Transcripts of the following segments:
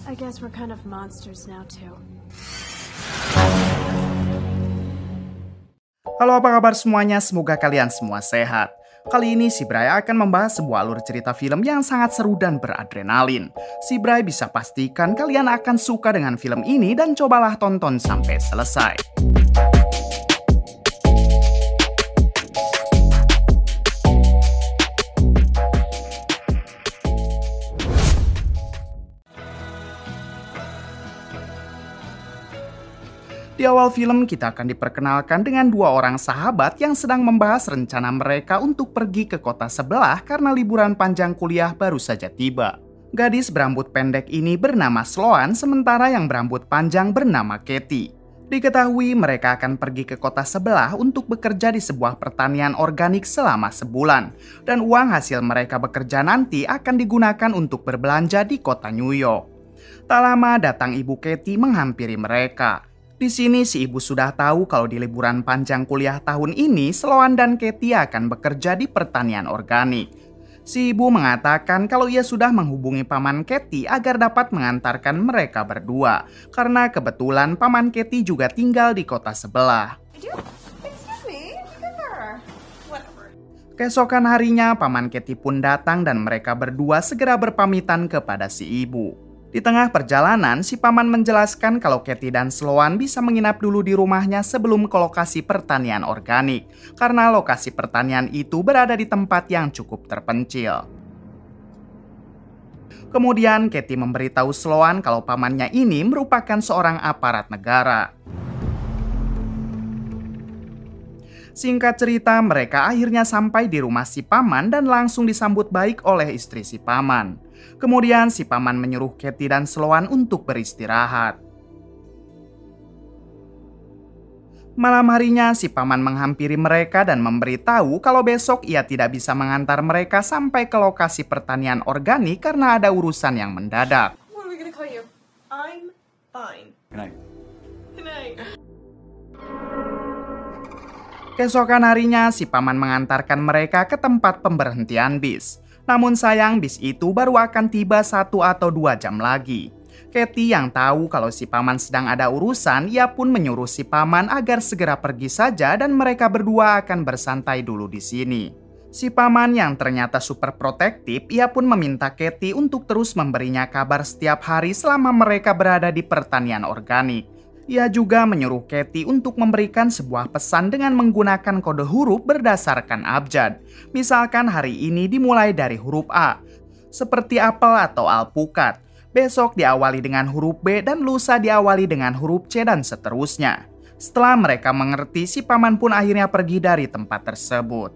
I guess we're kind of monsters now too. Halo, apa kabar semuanya? Semoga kalian semua sehat. Kali ini si Bray akan membahas sebuah alur cerita film yang sangat seru dan beradrenalin. Si Bray bisa pastikan kalian akan suka dengan film ini dan cobalah tonton sampai selesai. Di awal film kita akan diperkenalkan dengan dua orang sahabat yang sedang membahas rencana mereka untuk pergi ke kota sebelah karena liburan panjang kuliah baru saja tiba. Gadis berambut pendek ini bernama Sloan, sementara yang berambut panjang bernama Katie. Diketahui mereka akan pergi ke kota sebelah untuk bekerja di sebuah pertanian organik selama sebulan. Dan uang hasil mereka bekerja nanti akan digunakan untuk berbelanja di kota New York. Tak lama datang ibu Katie menghampiri mereka. Di sini si ibu sudah tahu kalau di liburan panjang kuliah tahun ini, Sloan dan Katie akan bekerja di pertanian organik. Si ibu mengatakan kalau ia sudah menghubungi paman Katie agar dapat mengantarkan mereka berdua, karena kebetulan paman Katie juga tinggal di kota sebelah. Keesokan harinya, paman Katie pun datang dan mereka berdua segera berpamitan kepada si ibu. Di tengah perjalanan, si paman menjelaskan kalau Katie dan Sloan bisa menginap dulu di rumahnya sebelum ke lokasi pertanian organik, karena lokasi pertanian itu berada di tempat yang cukup terpencil. Kemudian Katie memberitahu Sloan kalau pamannya ini merupakan seorang aparat negara. Singkat cerita, mereka akhirnya sampai di rumah si paman dan langsung disambut baik oleh istri si paman. Kemudian si paman menyuruh Katie dan Sloan untuk beristirahat. Malam harinya si paman menghampiri mereka dan memberitahu kalau besok ia tidak bisa mengantar mereka sampai ke lokasi pertanian organik karena ada urusan yang mendadak. What are we gonna call you? I'm fine. Good night. Good night. Keesokan harinya si paman mengantarkan mereka ke tempat pemberhentian bis. Namun sayang bis itu baru akan tiba 1 atau 2 jam lagi. Katie yang tahu kalau si paman sedang ada urusan, ia pun menyuruh si paman agar segera pergi saja dan mereka berdua akan bersantai dulu di sini. Si paman yang ternyata super protektif, ia pun meminta Katie untuk terus memberinya kabar setiap hari selama mereka berada di pertanian organik. Ia juga menyuruh Katie untuk memberikan sebuah pesan dengan menggunakan kode huruf berdasarkan abjad. Misalkan hari ini dimulai dari huruf A, seperti apel atau alpukat. Besok diawali dengan huruf B dan lusa diawali dengan huruf C dan seterusnya. Setelah mereka mengerti, si paman pun akhirnya pergi dari tempat tersebut.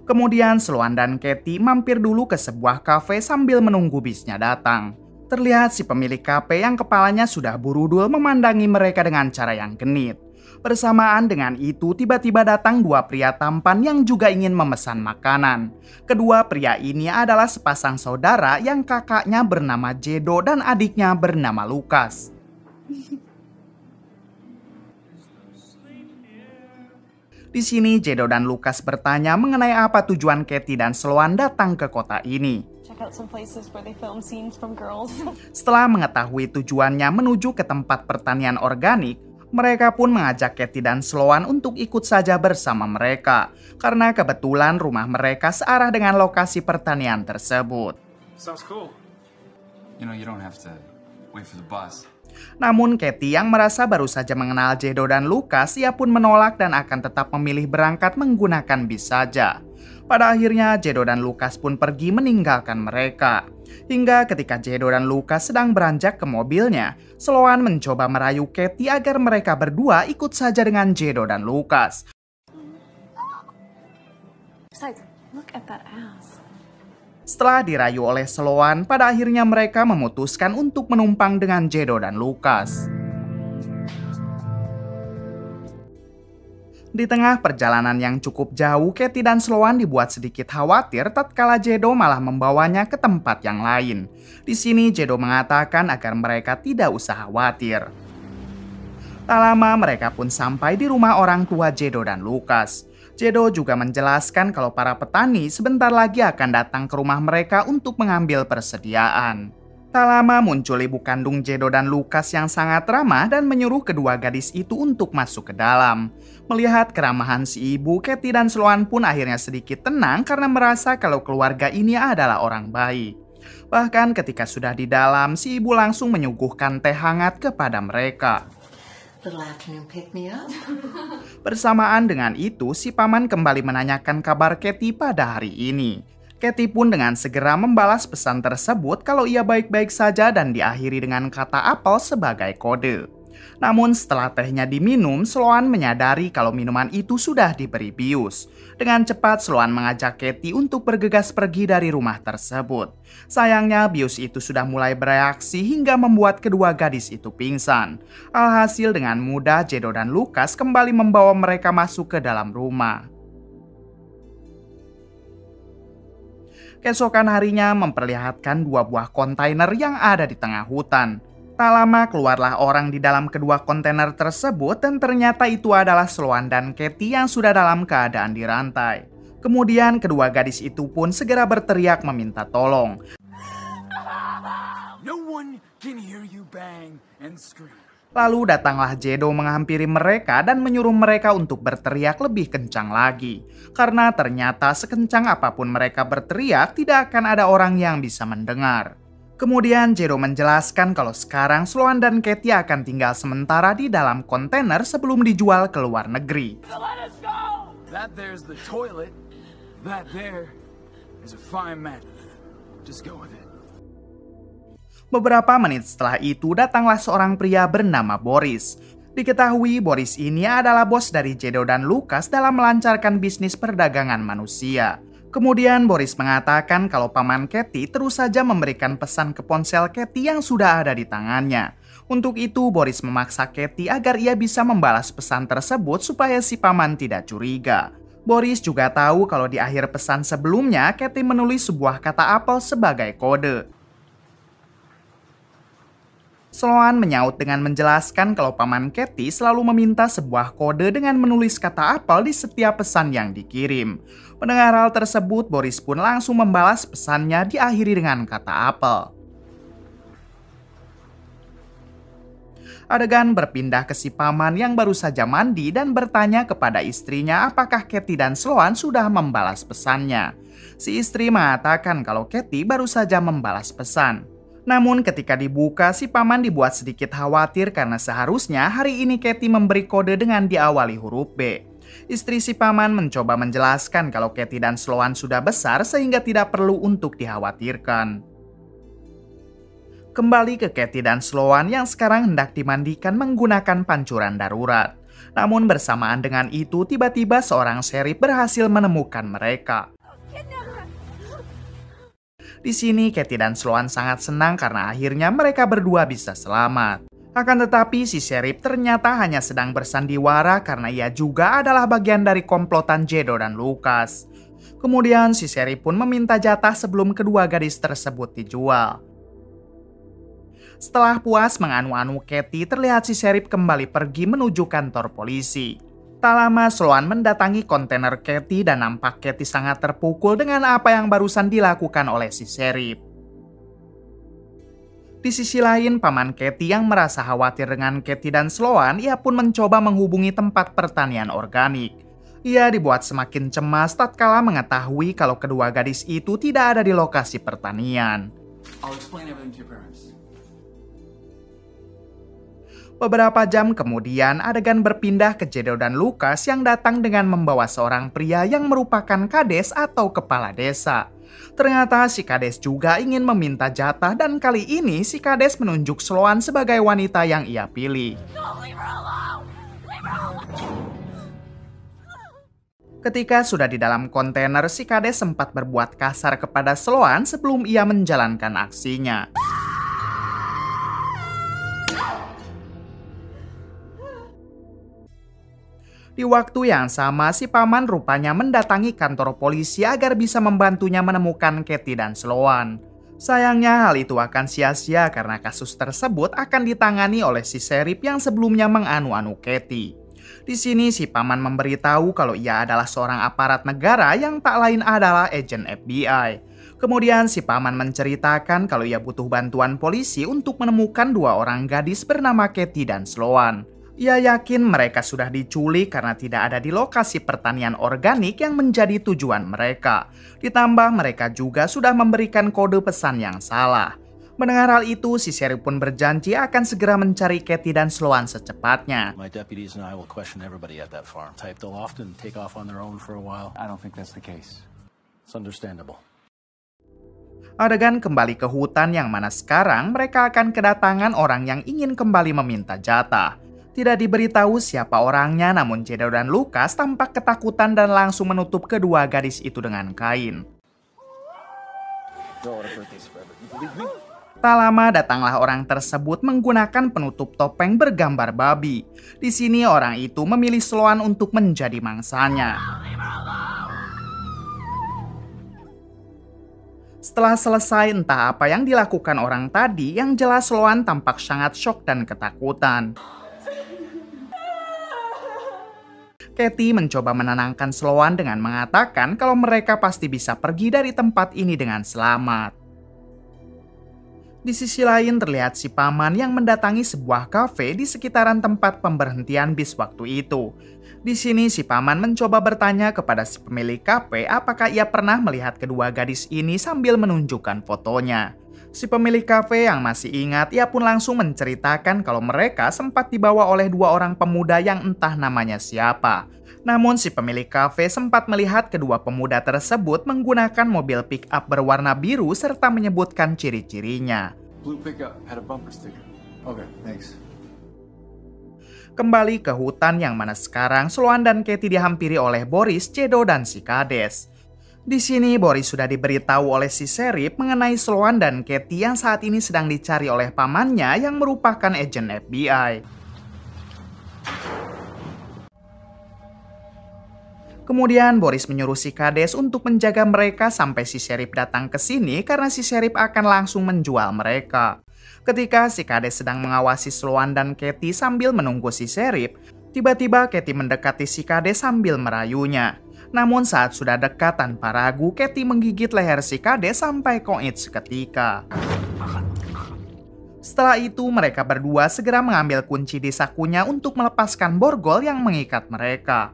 Kemudian Sloan dan Katie mampir dulu ke sebuah kafe sambil menunggu bisnya datang. Terlihat si pemilik kafe yang kepalanya sudah burudul memandangi mereka dengan cara yang genit. Bersamaan dengan itu tiba-tiba datang 2 pria tampan yang juga ingin memesan makanan. Kedua pria ini adalah sepasang saudara yang kakaknya bernama Jedo dan adiknya bernama Lucas. Di sini Jedo dan Lucas bertanya mengenai apa tujuan Katie dan Sloan datang ke kota ini. Setelah mengetahui tujuannya menuju ke tempat pertanian organik, mereka pun mengajak Katie dan Sloan untuk ikut saja bersama mereka, karena kebetulan rumah mereka searah dengan lokasi pertanian tersebut. Sounds cool. You don't have to wait for the bus. Namun Katie yang merasa baru saja mengenal Jedo dan Lucas, ia pun menolak dan akan tetap memilih berangkat menggunakan bis saja. Pada akhirnya Jedo dan Lucas pun pergi meninggalkan mereka. Hingga ketika Jedo dan Lucas sedang beranjak ke mobilnya, Sloan mencoba merayu Katie agar mereka berdua ikut saja dengan Jedo dan Lucas. Setelah dirayu oleh Sloan, pada akhirnya mereka memutuskan untuk menumpang dengan Jedo dan Lucas. Di tengah perjalanan yang cukup jauh, Katie dan Sloan dibuat sedikit khawatir tatkala Jedo malah membawanya ke tempat yang lain. Di sini Jedo mengatakan agar mereka tidak usah khawatir. Tak lama mereka pun sampai di rumah orang tua Jedo dan Lucas. Jedo juga menjelaskan kalau para petani sebentar lagi akan datang ke rumah mereka untuk mengambil persediaan. Tak lama muncul ibu kandung Jedo dan Lukas yang sangat ramah dan menyuruh kedua gadis itu untuk masuk ke dalam. Melihat keramahan si ibu, Katie dan Sloan pun akhirnya sedikit tenang karena merasa kalau keluarga ini adalah orang baik. Bahkan ketika sudah di dalam, si ibu langsung menyuguhkan teh hangat kepada mereka. Bersamaan dengan itu, si paman kembali menanyakan kabar Katie pada hari ini. Katie pun dengan segera membalas pesan tersebut kalau ia baik-baik saja dan diakhiri dengan kata apel sebagai kode. Namun setelah tehnya diminum, Sloan menyadari kalau minuman itu sudah diberi bius. Dengan cepat Sloan mengajak Katie untuk bergegas pergi dari rumah tersebut. Sayangnya bius itu sudah mulai bereaksi hingga membuat kedua gadis itu pingsan. Alhasil dengan mudah Jedo dan Lukas kembali membawa mereka masuk ke dalam rumah. Keesokan harinya memperlihatkan dua buah kontainer yang ada di tengah hutan. Tak lama keluarlah orang di dalam kedua kontainer tersebut dan ternyata itu adalah Sloan dan Katie yang sudah dalam keadaan dirantai. Kemudian kedua gadis itu pun segera berteriak meminta tolong. No one can hear you bang and scream. Lalu datanglah Jedo menghampiri mereka dan menyuruh mereka untuk berteriak lebih kencang lagi. Karena ternyata sekencang apapun mereka berteriak, tidak akan ada orang yang bisa mendengar. Kemudian Jedo menjelaskan kalau sekarang Sloan dan Katie akan tinggal sementara di dalam kontainer sebelum dijual ke luar negeri. That there's the toilet. That there is a fine man. Just go with it. Beberapa menit setelah itu datanglah seorang pria bernama Boris. Diketahui Boris ini adalah bos dari Jedo dan Lukas dalam melancarkan bisnis perdagangan manusia. Kemudian Boris mengatakan kalau paman Katie terus saja memberikan pesan ke ponsel Katie yang sudah ada di tangannya. Untuk itu Boris memaksa Katie agar ia bisa membalas pesan tersebut supaya si paman tidak curiga. Boris juga tahu kalau di akhir pesan sebelumnya Katie menulis sebuah kata apel sebagai kode. Sloan menyaut dengan menjelaskan kalau paman Katie selalu meminta sebuah kode dengan menulis kata apel di setiap pesan yang dikirim. Mendengar hal tersebut, Boris pun langsung membalas pesannya diakhiri dengan kata apel. Adegan berpindah ke si paman yang baru saja mandi dan bertanya kepada istrinya apakah Katie dan Sloan sudah membalas pesannya. Si istri mengatakan kalau Katie baru saja membalas pesan. Namun ketika dibuka, si paman dibuat sedikit khawatir karena seharusnya hari ini Katie memberi kode dengan diawali huruf B. Istri si paman mencoba menjelaskan kalau Katie dan Sloan sudah besar sehingga tidak perlu untuk dikhawatirkan. Kembali ke Katie dan Sloan yang sekarang hendak dimandikan menggunakan pancuran darurat. Namun bersamaan dengan itu tiba-tiba seorang serif berhasil menemukan mereka. Di sini Katie dan Sloan sangat senang karena akhirnya mereka berdua bisa selamat. Akan tetapi si serif ternyata hanya sedang bersandiwara karena ia juga adalah bagian dari komplotan Jedo dan Lukas. Kemudian si serif pun meminta jatah sebelum kedua gadis tersebut dijual. Setelah puas menganu-anu Katie, terlihat si serif kembali pergi menuju kantor polisi. Tak lama Sloan mendatangi kontainer Katie dan nampak Katie sangat terpukul dengan apa yang barusan dilakukan oleh si serif. Di sisi lain, paman Katie yang merasa khawatir dengan Katie dan Sloan, ia pun mencoba menghubungi tempat pertanian organik. Ia dibuat semakin cemas tatkala mengetahui kalau kedua gadis itu tidak ada di lokasi pertanian. I'll explain everything to your parents. Beberapa jam kemudian, adegan berpindah ke Jedo dan Lukas yang datang dengan membawa seorang pria yang merupakan kades atau kepala desa. Ternyata si kades juga ingin meminta jatah dan kali ini si kades menunjuk Sloan sebagai wanita yang ia pilih. Ketika sudah di dalam kontainer, si kades sempat berbuat kasar kepada Sloan sebelum ia menjalankan aksinya. Di waktu yang sama, si paman rupanya mendatangi kantor polisi agar bisa membantunya menemukan Katie dan Sloan. Sayangnya hal itu akan sia-sia karena kasus tersebut akan ditangani oleh si serif yang sebelumnya menganu-anu Katie. Di sini si paman memberitahu kalau ia adalah seorang aparat negara yang tak lain adalah agen FBI. Kemudian si paman menceritakan kalau ia butuh bantuan polisi untuk menemukan dua orang gadis bernama Katie dan Sloan. Ia yakin mereka sudah diculik karena tidak ada di lokasi pertanian organik yang menjadi tujuan mereka. Ditambah mereka juga sudah memberikan kode pesan yang salah. Mendengar hal itu, si sheriff pun berjanji akan segera mencari Katie dan Sloan secepatnya. My deputies and I will question everybody at that farm. Type they'll often take off on their own for a while. I don't think that's the case. It's understandable. Adegan kembali ke hutan yang mana sekarang mereka akan kedatangan orang yang ingin kembali meminta jatah. Tidak diberitahu siapa orangnya, namun Jado dan Lucas tampak ketakutan dan langsung menutup kedua gadis itu dengan kain. Tak lama datanglah orang tersebut menggunakan penutup topeng bergambar babi. Di sini orang itu memilih Sloan untuk menjadi mangsanya. Setelah selesai, entah apa yang dilakukan orang tadi, yang jelas Sloan tampak sangat syok dan ketakutan. Katie mencoba menenangkan Sloan dengan mengatakan kalau mereka pasti bisa pergi dari tempat ini dengan selamat. Di sisi lain terlihat si paman yang mendatangi sebuah kafe di sekitaran tempat pemberhentian bis waktu itu. Di sini si paman mencoba bertanya kepada si pemilik kafe apakah ia pernah melihat kedua gadis ini sambil menunjukkan fotonya. Si pemilik kafe yang masih ingat, ia pun langsung menceritakan kalau mereka sempat dibawa oleh dua orang pemuda yang entah namanya siapa. Namun si pemilik kafe sempat melihat kedua pemuda tersebut menggunakan mobil pick-up berwarna biru serta menyebutkan ciri-cirinya. Blue pickup had a bumper sticker. Okay, thanks. Kembali ke hutan yang mana sekarang Sloan dan Katie dihampiri oleh Boris, Jado, dan si Kades. Di sini Boris sudah diberitahu oleh si sheriff mengenai Sloan dan Katie yang saat ini sedang dicari oleh pamannya yang merupakan agen FBI. Kemudian Boris menyuruh si Kades untuk menjaga mereka sampai si sheriff datang ke sini karena si sheriff akan langsung menjual mereka. Ketika si Kades sedang mengawasi Sloan dan Katie sambil menunggu si sheriff, tiba-tiba Katie mendekati si Kades sambil merayunya. Namun saat sudah dekat tanpa ragu, Katie menggigit leher si Kades sampai koit seketika. Setelah itu mereka berdua segera mengambil kunci di sakunya untuk melepaskan borgol yang mengikat mereka.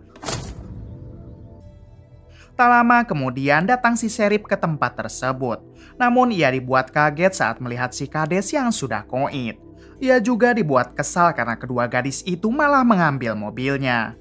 Tak lama kemudian datang si sheriff ke tempat tersebut. Namun ia dibuat kaget saat melihat si Kades yang sudah koit. Ia juga dibuat kesal karena kedua gadis itu malah mengambil mobilnya.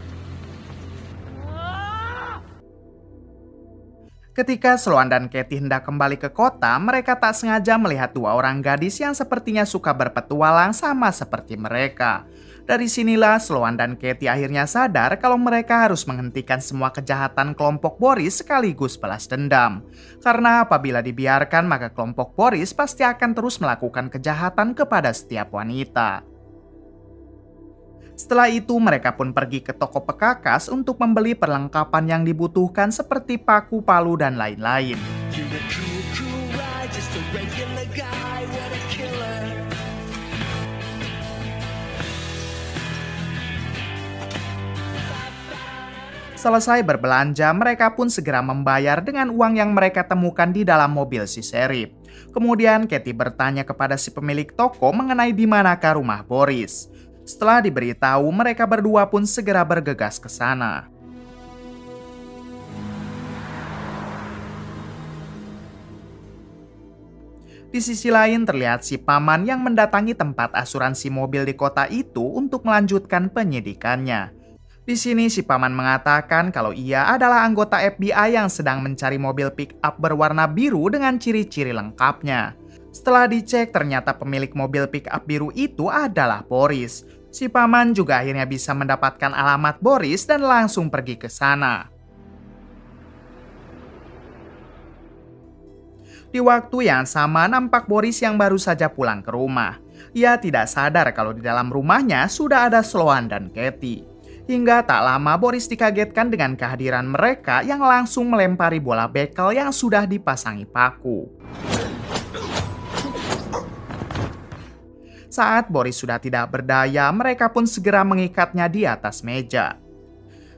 Ketika Sloan dan Katie hendak kembali ke kota, mereka tak sengaja melihat dua orang gadis yang sepertinya suka berpetualang sama seperti mereka. Dari sinilah Sloan dan Katie akhirnya sadar kalau mereka harus menghentikan semua kejahatan kelompok Boris sekaligus balas dendam. Karena apabila dibiarkan maka kelompok Boris pasti akan terus melakukan kejahatan kepada setiap wanita. Setelah itu mereka pun pergi ke toko pekakas untuk membeli perlengkapan yang dibutuhkan seperti paku, palu, dan lain-lain. Selesai berbelanja, mereka pun segera membayar dengan uang yang mereka temukan di dalam mobil si sheriff. Kemudian Katie bertanya kepada si pemilik toko mengenai di manakah rumah Boris. Setelah diberitahu, mereka berdua pun segera bergegas ke sana. Di sisi lain terlihat si paman yang mendatangi tempat asuransi mobil di kota itu untuk melanjutkan penyidikannya. Di sini si paman mengatakan kalau ia adalah anggota FBI yang sedang mencari mobil pick-up berwarna biru dengan ciri-ciri lengkapnya. Setelah dicek ternyata pemilik mobil pick-up biru itu adalah Boris. Si paman juga akhirnya bisa mendapatkan alamat Boris dan langsung pergi ke sana. Di waktu yang sama nampak Boris yang baru saja pulang ke rumah. Ia tidak sadar kalau di dalam rumahnya sudah ada Sloan dan Katie. Hingga tak lama Boris dikagetkan dengan kehadiran mereka yang langsung melempari bola bekel yang sudah dipasangi paku. Saat Boris sudah tidak berdaya, mereka pun segera mengikatnya di atas meja.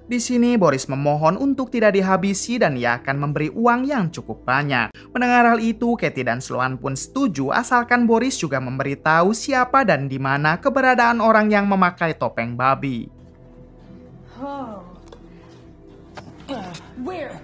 Di sini Boris memohon untuk tidak dihabisi dan ia akan memberi uang yang cukup banyak. Mendengar hal itu, Katie dan Sloan pun setuju asalkan Boris juga memberitahu siapa dan di mana keberadaan orang yang memakai topeng babi. Oh. Where?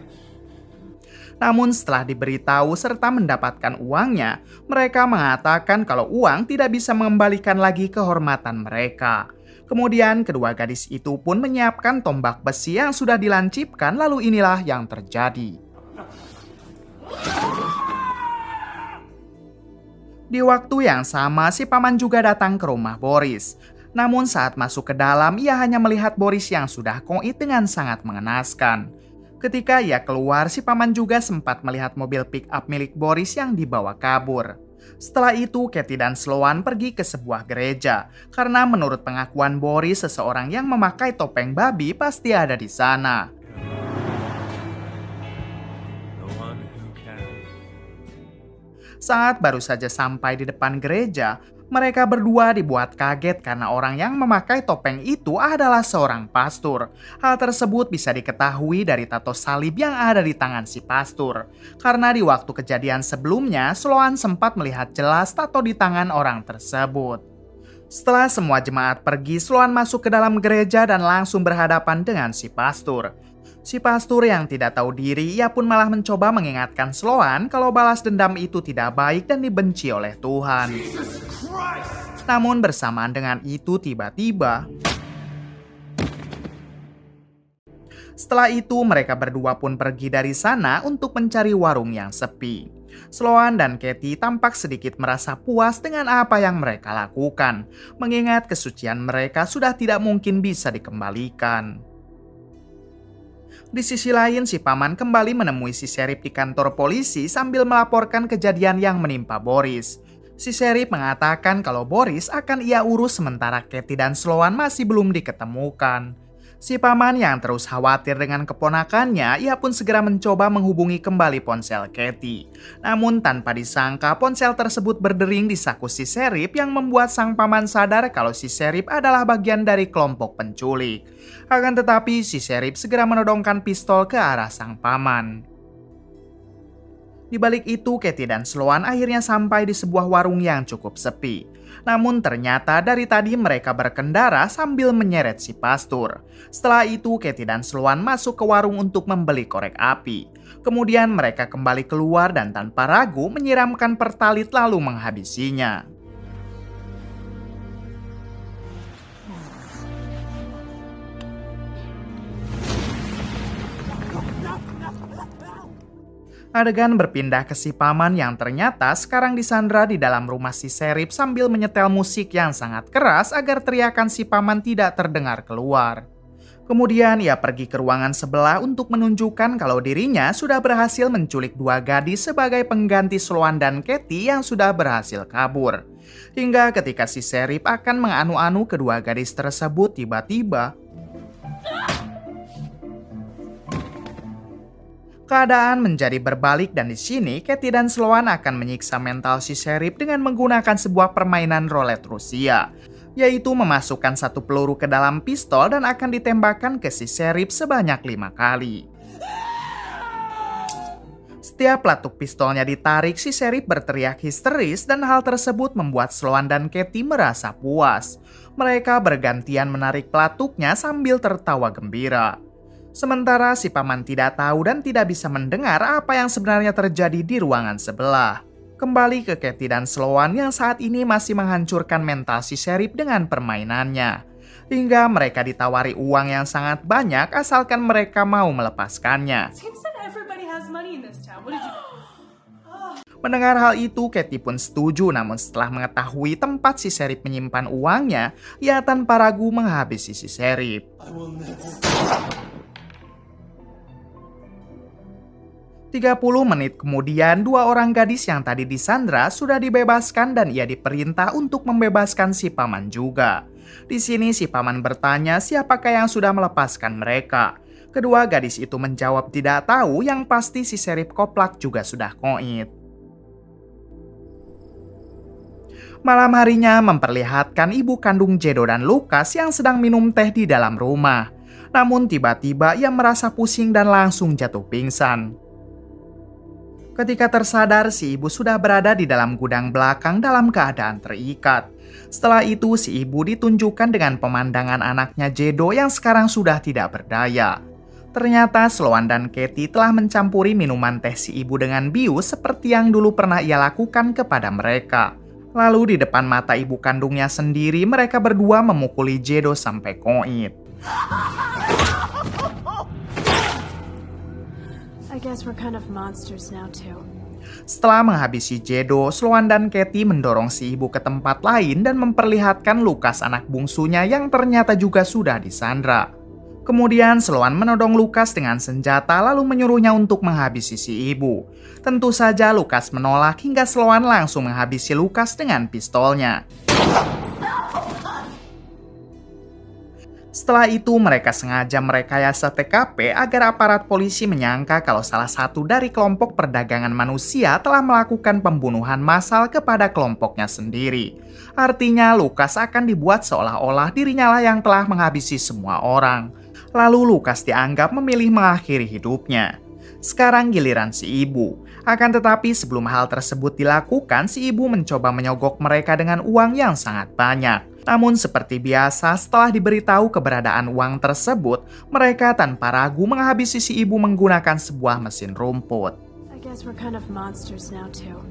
Namun setelah diberitahu serta mendapatkan uangnya, mereka mengatakan kalau uang tidak bisa mengembalikan lagi kehormatan mereka. Kemudian kedua gadis itu pun menyiapkan tombak besi yang sudah dilancipkan, lalu inilah yang terjadi. Di waktu yang sama, si paman juga datang ke rumah Boris. Namun saat masuk ke dalam, ia hanya melihat Boris yang sudah koit dengan sangat mengenaskan. Ketika ia keluar, si paman juga sempat melihat mobil pick-up milik Boris yang dibawa kabur. Setelah itu, Katie dan Sloan pergi ke sebuah gereja, karena menurut pengakuan Boris, seseorang yang memakai topeng babi pasti ada di sana. Saat baru saja sampai di depan gereja, mereka berdua dibuat kaget karena orang yang memakai topeng itu adalah seorang pastor. Hal tersebut bisa diketahui dari tato salib yang ada di tangan si pastor. Karena di waktu kejadian sebelumnya, Sloan sempat melihat jelas tato di tangan orang tersebut. Setelah semua jemaat pergi, Sloan masuk ke dalam gereja dan langsung berhadapan dengan si pastor. Si pastor yang tidak tahu diri, ia pun malah mencoba mengingatkan Sloan kalau balas dendam itu tidak baik dan dibenci oleh Tuhan. Namun bersamaan dengan itu tiba-tiba, setelah itu mereka berdua pun pergi dari sana untuk mencari warung yang sepi. Sloan dan Katie tampak sedikit merasa puas dengan apa yang mereka lakukan, mengingat kesucian mereka sudah tidak mungkin bisa dikembalikan. Di sisi lain, si paman kembali menemui si Sheriff di kantor polisi sambil melaporkan kejadian yang menimpa Boris. Si Sheriff mengatakan kalau Boris akan ia urus sementara Katie dan Sloan masih belum diketemukan. Si paman yang terus khawatir dengan keponakannya, ia pun segera mencoba menghubungi kembali ponsel Katie. Namun tanpa disangka, ponsel tersebut berdering di saku si Sheriff yang membuat sang paman sadar kalau si Sheriff adalah bagian dari kelompok penculik. Akan tetapi, si Sheriff segera menodongkan pistol ke arah sang paman. Di balik itu, Katie dan Sloan akhirnya sampai di sebuah warung yang cukup sepi. Namun ternyata dari tadi mereka berkendara sambil menyeret si pastor. Setelah itu, Katie dan Sloan masuk ke warung untuk membeli korek api. Kemudian mereka kembali keluar dan tanpa ragu menyiramkan pertalit lalu menghabisinya. Adegan berpindah ke si paman yang ternyata sekarang disandra di dalam rumah si Sheriff sambil menyetel musik yang sangat keras agar teriakan si paman tidak terdengar keluar. Kemudian ia pergi ke ruangan sebelah untuk menunjukkan kalau dirinya sudah berhasil menculik dua gadis sebagai pengganti Sloan dan Katie yang sudah berhasil kabur. Hingga ketika si Sheriff akan menganu-anu kedua gadis tersebut, tiba-tiba keadaan menjadi berbalik dan di sini Katie dan Sloan akan menyiksa mental si Sheriff dengan menggunakan sebuah permainan roulette Rusia, yaitu memasukkan satu peluru ke dalam pistol dan akan ditembakkan ke si Sheriff sebanyak 5 kali. Setiap pelatuk pistolnya ditarik, si Sheriff berteriak histeris dan hal tersebut membuat Sloan dan Katie merasa puas. Mereka bergantian menarik pelatuknya sambil tertawa gembira. Sementara si paman tidak tahu dan tidak bisa mendengar apa yang sebenarnya terjadi di ruangan sebelah. Kembali ke Katie dan Sloan yang saat ini masih menghancurkan mental si Sheriff dengan permainannya. Hingga mereka ditawari uang yang sangat banyak asalkan mereka mau melepaskannya. Mendengar hal itu, Katie pun setuju, namun setelah mengetahui tempat si Sheriff menyimpan uangnya, ia tanpa ragu menghabisi si Sheriff. 30 menit kemudian, dua orang gadis yang tadi disandra sudah dibebaskan dan ia diperintah untuk membebaskan si paman juga. Di sini si paman bertanya siapakah yang sudah melepaskan mereka. Kedua gadis itu menjawab tidak tahu, yang pasti si Sheriff Koplak juga sudah koit. Malam harinya memperlihatkan ibu kandung Jedo dan Lucas yang sedang minum teh di dalam rumah. Namun tiba-tiba ia merasa pusing dan langsung jatuh pingsan. Ketika tersadar, si ibu sudah berada di dalam gudang belakang dalam keadaan terikat. Setelah itu, si ibu ditunjukkan dengan pemandangan anaknya Jedo yang sekarang sudah tidak berdaya. Ternyata Sloan dan Katie telah mencampuri minuman teh si ibu dengan bius seperti yang dulu pernah ia lakukan kepada mereka. Lalu di depan mata ibu kandungnya sendiri, mereka berdua memukuli Jedo sampai koit. I guess we're kind of monsters now too. Setelah menghabisi Jedo, Sloan dan Katie mendorong si ibu ke tempat lain dan memperlihatkan Lucas anak bungsunya yang ternyata juga sudah disandra. Kemudian Sloan menodong Lucas dengan senjata lalu menyuruhnya untuk menghabisi si ibu. Tentu saja Lucas menolak hingga Sloan langsung menghabisi Lucas dengan pistolnya. Setelah itu mereka sengaja merekayasa TKP agar aparat polisi menyangka kalau salah satu dari kelompok perdagangan manusia telah melakukan pembunuhan massal kepada kelompoknya sendiri. Artinya Lucas akan dibuat seolah-olah dirinya lah yang telah menghabisi semua orang. Lalu Lucas dianggap memilih mengakhiri hidupnya. Sekarang giliran si ibu. Akan tetapi sebelum hal tersebut dilakukan, si ibu mencoba menyogok mereka dengan uang yang sangat banyak. Namun seperti biasa, setelah diberitahu keberadaan uang tersebut, mereka tanpa ragu menghabisi si ibu menggunakan sebuah mesin rumput. I guess we're kind of monsters now too.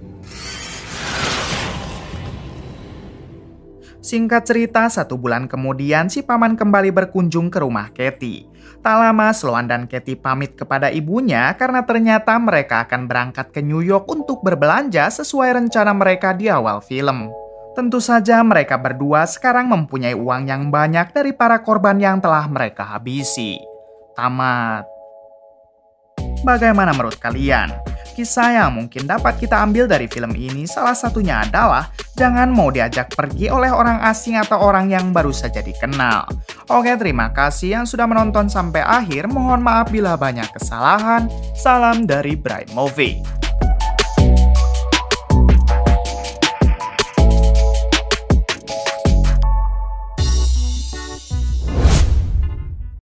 Singkat cerita, 1 bulan kemudian si paman kembali berkunjung ke rumah Katie. Tak lama Sloan dan Katie pamit kepada ibunya karena ternyata mereka akan berangkat ke New York untuk berbelanja sesuai rencana mereka di awal film. Tentu saja mereka berdua sekarang mempunyai uang yang banyak dari para korban yang telah mereka habisi. Tamat. Bagaimana menurut kalian? Kisah yang mungkin dapat kita ambil dari film ini salah satunya adalah jangan mau diajak pergi oleh orang asing atau orang yang baru saja dikenal. Oke, terima kasih yang sudah menonton sampai akhir. Mohon maaf bila banyak kesalahan. Salam dari Bright Movie.